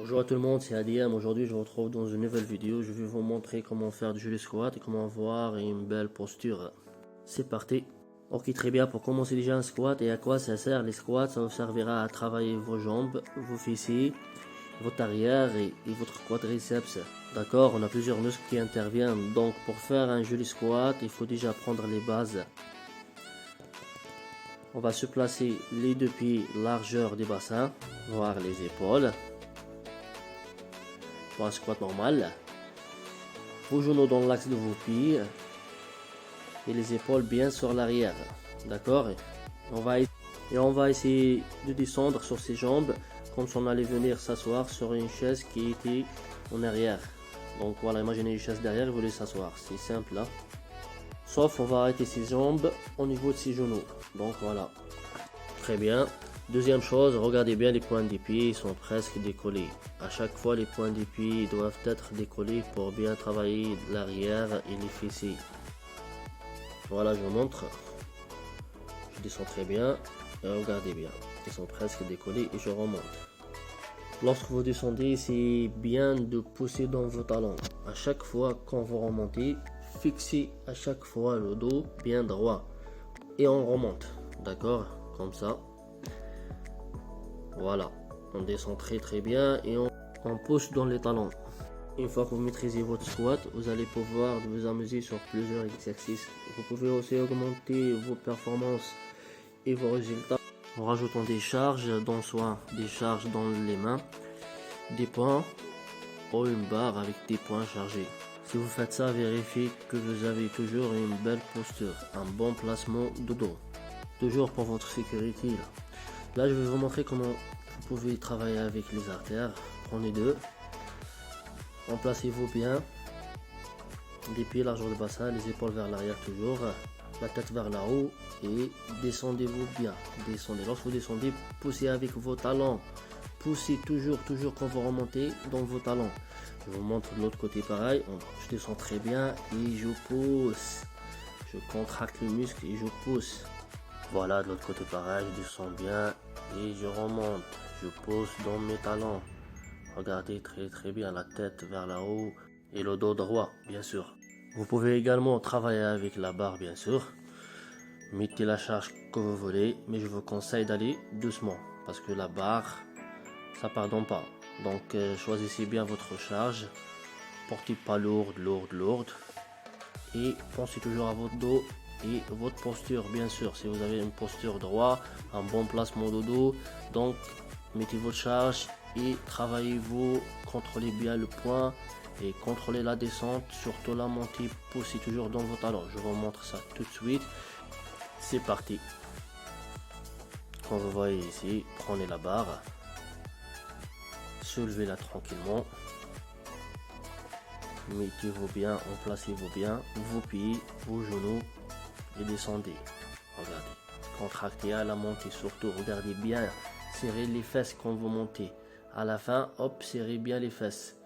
Bonjour à tout le monde, c'est ADM. Aujourd'hui, je vous retrouve dans une nouvelle vidéo. Je vais vous montrer comment faire du judo squat et comment avoir une belle posture. C'est parti. Ok, très bien. Pour commencer déjà un squat, et à quoi ça sert les squats? Ça vous servira à travailler vos jambes, vos fessiers, votre arrière et votre quadriceps. D'accord, on a plusieurs muscles qui interviennent. Donc, pour faire un joli squat, il faut déjà prendre les bases. On va se placer les deux pieds largeur des bassins, voire les épaules. Pour un squat normal, vos genoux dans l'axe de vos pieds et les épaules bien sur l'arrière. D'accord, on va essayer de descendre sur ses jambes comme si on allait venir s'asseoir sur une chaise qui était en arrière. Donc voilà, imaginez une chaise derrière et vous voulez s'asseoir. C'est simple là. Sauf on va arrêter ses jambes au niveau de ses genoux. Donc voilà. Très bien. Deuxième chose, regardez bien les pointes des pieds, ils sont presque décollés. À chaque fois, les pointes des pieds doivent être décollés pour bien travailler l'arrière et les fessiers. Voilà, je vous montre. Je descends très bien. Et regardez bien, ils sont presque décollés et je remonte. Lorsque vous descendez, c'est bien de pousser dans vos talons. À chaque fois quand vous remontez, fixez à chaque fois le dos bien droit. Et on remonte. D'accord? Comme ça. Voilà, on descend très bien et on pousse dans les talons. Une fois que vous maîtrisez votre squat, vous allez pouvoir vous amuser sur plusieurs exercices. Vous pouvez aussi augmenter vos performances et vos résultats en rajoutant des charges dans soit des charges dans les mains, des points ou une barre avec des points chargés. Si vous faites ça, vérifiez que vous avez toujours une belle posture, un bon placement de dos. Toujours pour votre sécurité là. Là, je vais vous montrer comment vous pouvez travailler avec les artères. Prenez deux. Remplacez-vous bien. Les pieds largeur de bassin, les épaules vers l'arrière toujours. La tête vers là haut et descendez-vous bien. Descendez. Lorsque vous descendez, poussez avec vos talons. Poussez toujours quand vous remontez dans vos talons. Je vous montre de l'autre côté pareil. Je descends très bien et je pousse. Je contracte le muscle et je pousse. Voilà, de l'autre côté pareil, je descends bien et je remonte. Je pousse dans mes talons. Regardez très bien la tête vers là haut et le dos droit, bien sûr. Vous pouvez également travailler avec la barre, bien sûr. Mettez la charge que vous voulez, mais je vous conseille d'aller doucement parce que la barre, ça pardonne pas. Donc choisissez bien votre charge. Portez pas lourde. Et pensez toujours à votre dos. Et votre posture, bien sûr, si vous avez une posture droite, un bon placement de dos, donc mettez votre charge et travaillez-vous, contrôlez bien le point et contrôlez la descente, surtout la montée, poussez toujours dans vos talons. Je vous montre ça tout de suite. C'est parti. Comme vous voyez ici, prenez la barre, soulevez-la tranquillement, mettez-vous bien, emplacez-vous bien, vos pieds, vos genoux. Et descendez, regardez, contractez à la montée, surtout regardez bien, serrez les fesses quand vous montez, à la fin, hop, serrez bien les fesses.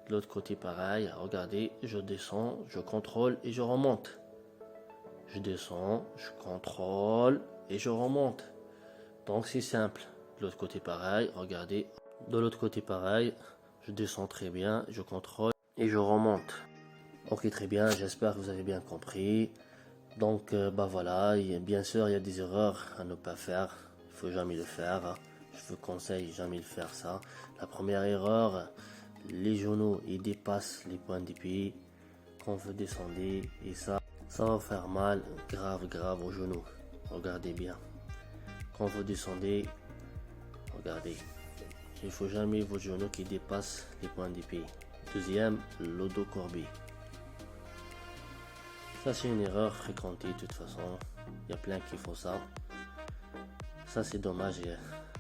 De l'autre côté pareil, regardez, je descends, je contrôle et je remonte. Je descends, je contrôle et je remonte. Donc c'est simple. De l'autre côté pareil, regardez, de l'autre côté pareil, je descends très bien, je contrôle et je remonte. Ok, très bien, j'espère que vous avez bien compris. Donc voilà, bien sûr il y a des erreurs à ne pas faire, il faut jamais le faire, je vous conseille jamais de faire ça. La première erreur, les genoux ils dépassent les pointes des pieds quand vous descendez et ça va faire mal, grave aux genoux. Regardez bien, quand vous descendez, regardez, il faut jamais vos genoux qui dépassent les pointes des pieds. Deuxième, le dos courbé. Ça c'est une erreur fréquentée de toute façon, il y a plein qui font ça. Ça c'est dommage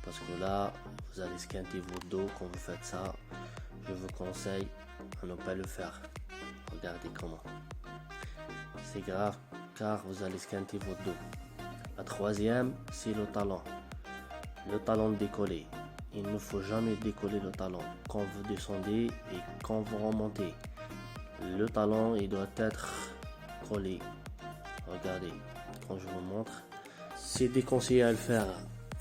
parce que là vous allez squinter votre dos quand vous faites ça. Je vous conseille à ne pas le faire. Regardez comment. C'est grave car vous allez squinter votre dos. La troisième c'est le talon. Le talon décollé. Il ne faut jamais décoller le talon quand vous descendez et quand vous remontez. Le talon il doit être collé. Regardez, quand je vous montre, c'est déconseillé à le faire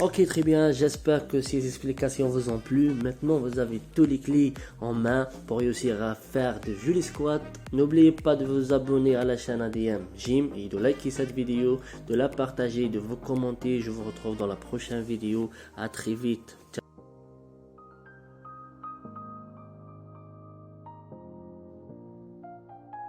Ok, très bien, j'espère que ces explications vous ont plu. Maintenant, vous avez tous les clés en main pour réussir à faire de jolis squats. N'oubliez pas de vous abonner à la chaîne ADM Gym et de liker cette vidéo, de la partager, de vous commenter. Je vous retrouve dans la prochaine vidéo. À très vite. Ciao.